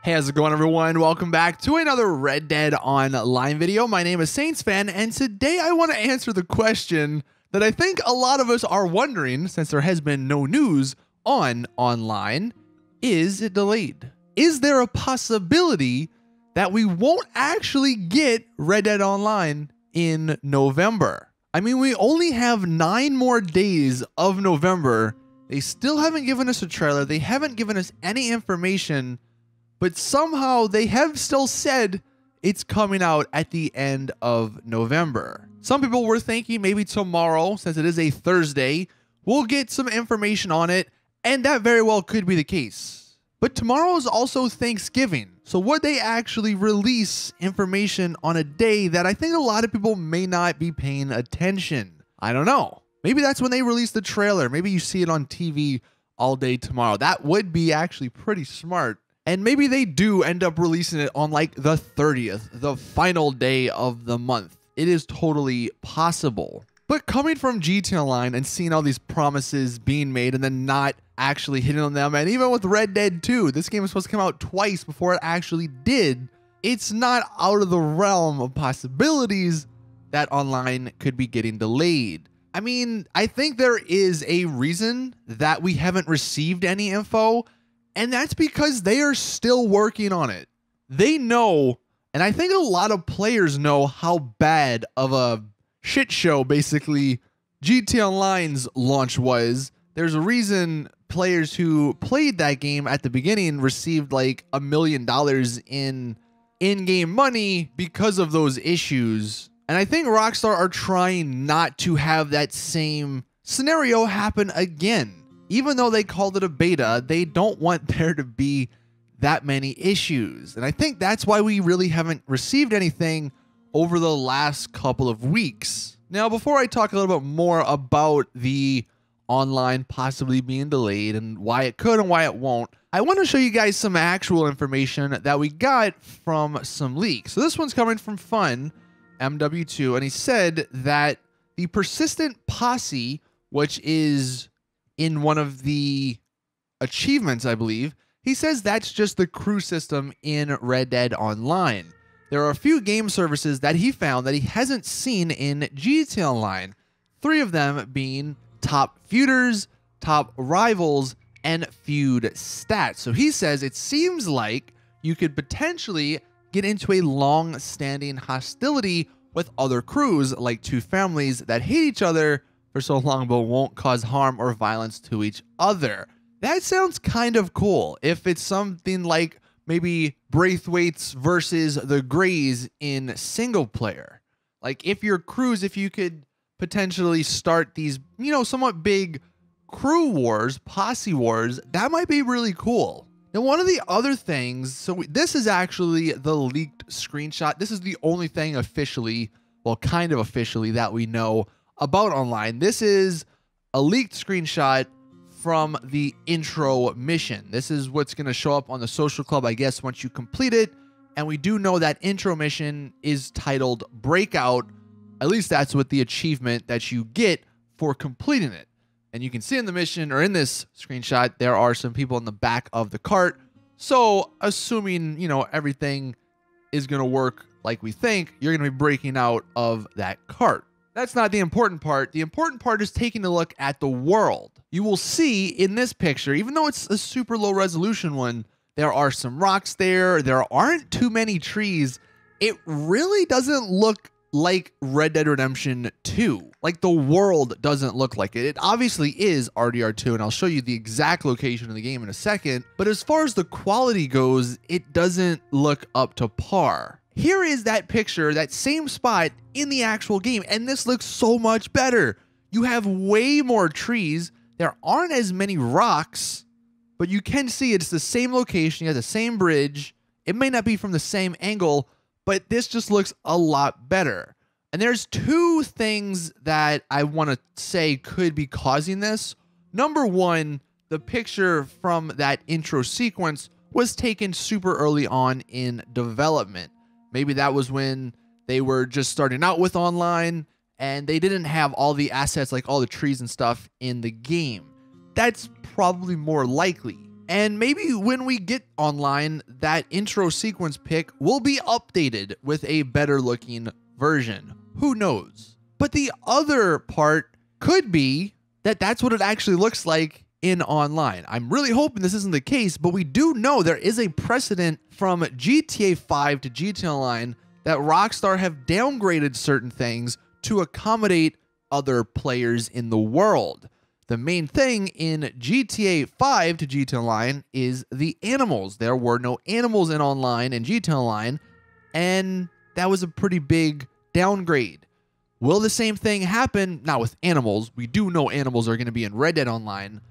Hey, how's it going, everyone? Welcome back to another Red Dead Online video. My name is Saintsfan, and today I want to answer the question that I think a lot of us are wondering, since there has been no news on online. Is it delayed? Is there a possibility that we won't actually get Red Dead Online in November? I mean, we only have 9 more days of November. They still haven't given us a trailer. They haven't given us any information. But somehow they have still said it's coming out at the end of November. Some people were thinking maybe tomorrow, since it is a Thursday, we'll get some information on it, and that very well could be the case. But tomorrow is also Thanksgiving, so would they actually release information on a day that I think a lot of people may not be paying attention? I don't know. Maybe that's when they release the trailer. Maybe you see it on TV all day tomorrow. That would be actually pretty smart. And maybe they do end up releasing it on like the 30th, the final day of the month. It is totally possible. But coming from GTA Online and seeing all these promises being made and then not actually hitting on them, and even with Red Dead 2, this game was supposed to come out twice before it actually did, it's not out of the realm of possibilities that Online could be getting delayed. I mean, I think there is a reason that we haven't received any info, and that's because they are still working on it. They know, and I think a lot of players know how bad of a shit show basically GTA Online's launch was. There's a reason players who played that game at the beginning received like $1 million in in-game money because of those issues. And I think Rockstar are trying not to have that same scenario happen again. Even though they called it a beta, they don't want there to be that many issues. And I think that's why we really haven't received anything over the last couple of weeks. Now, before I talk a little bit more about the online possibly being delayed and why it could and why it won't, I want to show you guys some actual information that we got from some leaks. So this one's coming from Fun MW2, and he said that the Persistent Posse, which is in one of the achievements, I believe, he says that's just the crew system in Red Dead Online. There are a few game services that he found that he hasn't seen in GTA Online. 3 of them being top feuders, top rivals, and feud stats. So he says it seems like you could potentially get into a long-standing hostility with other crews, like 2 families that hate each other for so long but won't cause harm or violence to each other. That sounds kind of cool. If it's something like maybe Braithwaite's versus the Greys in single player. Like if your crews, if you could potentially start these, somewhat big crew wars, posse wars, that might be really cool. Now, one of the other things, so this is actually the leaked screenshot. This is the only thing officially, well, kind of officially, that we know about Online. This is a leaked screenshot from the intro mission. This is what's going to show up on the social club, I guess, once you complete it. And we do know that intro mission is titled Breakout. At least that's what the achievement that you get for completing it. And you can see in the mission, or in this screenshot, there are some people in the back of the cart. So assuming, everything is going to work like we think, you're going to be breaking out of that cart. That's not the important part. The important part is taking a look at the world. You will see in this picture, even though it's a super low resolution one, there are some rocks there. There aren't too many trees. It really doesn't look like Red Dead Redemption 2. Like the world doesn't look like it. It obviously is RDR2, and I'll show you the exact location of the game in a second. But as far as the quality goes, it doesn't look up to par. Here is that picture, that same spot in the actual game, and this looks so much better. You have way more trees. There aren't as many rocks, but you can see it's the same location. You have the same bridge. It may not be from the same angle, but this just looks a lot better. And there's 2 things that I want to say could be causing this. Number 1, the picture from that intro sequence was taken super early on in development. Maybe that was when they were just starting out with Online and they didn't have all the assets, like all the trees and stuff in the game. That's probably more likely. And maybe when we get online, that intro sequence pic will be updated with a better looking version. Who knows? But the other part could be that that's what it actually looks like in online. I'm really hoping this isn't the case, but we do know there is a precedent from GTA 5 to GTA Online that Rockstar have downgraded certain things to accommodate other players in the world. The main thing in GTA 5 to GTA Online is the animals. There were no animals in online and GTA Online, and that was a pretty big downgrade. Will the same thing happen? Not with animals. We do know animals are going to be in Red Dead Online.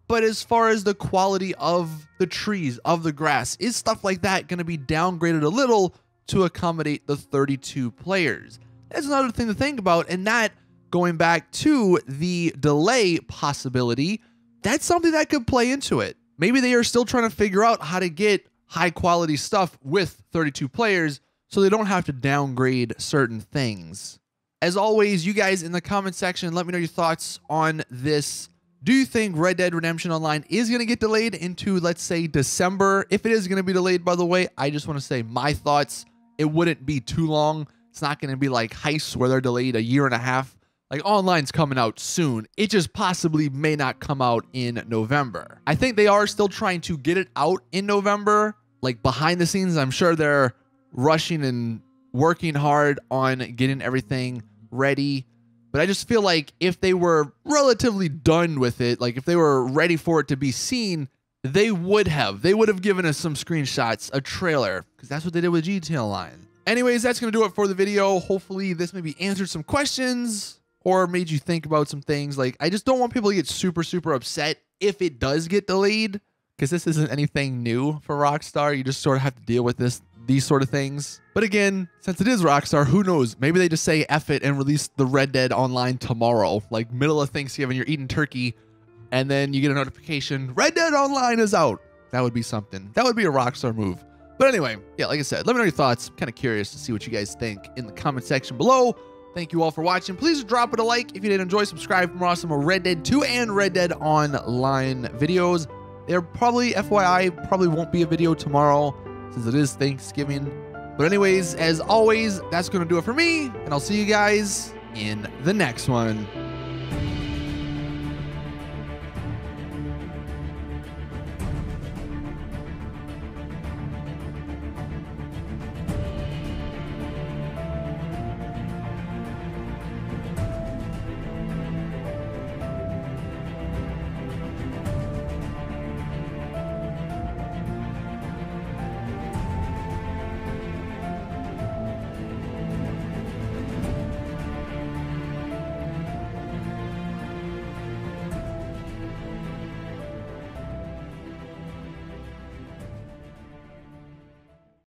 But as far as the quality of the trees, of the grass, is stuff like that going to be downgraded a little to accommodate the 32 players? That's another thing to think about, and that, going back to the delay possibility, that's something that could play into it. Maybe they are still trying to figure out how to get high quality stuff with 32 players so they don't have to downgrade certain things. As always, you guys in the comment section, let me know your thoughts on this. Do you think Red Dead Redemption Online is going to get delayed into, let's say, December? If it is going to be delayed, by the way, I just want to say my thoughts. It wouldn't be too long. It's not going to be like Heist where they're delayed a year and a half. Like, online's coming out soon. It just possibly may not come out in November. I think they are still trying to get it out in November. Like, behind the scenes, I'm sure they're rushing and working hard on getting everything ready. But I just feel like if they were relatively done with it, like if they were ready for it to be seen, they would have given us some screenshots, a trailer, because that's what they did with GTA Online. Anyways, that's going to do it for the video. Hopefully this maybe answered some questions or made you think about some things. Like, I just don't want people to get super upset if it does get delayed, because this isn't anything new for Rockstar. You just sort of have to deal with these sort of things. But again, since it is Rockstar, who knows? Maybe they just say F it and release the Red Dead Online tomorrow, like middle of Thanksgiving, you're eating turkey, and then you get a notification, Red Dead Online is out. That would be something. That would be a Rockstar move. But anyway, yeah, like I said, let me know your thoughts. I'm kind of curious to see what you guys think in the comment section below. Thank you all for watching. Please drop it a like if you did enjoy. Subscribe for more awesome Red Dead 2 and Red Dead Online videos. There probably, FYI, probably won't be a video tomorrow since it is Thanksgiving. But anyways, as always, that's going to do it for me, and I'll see you guys in the next one.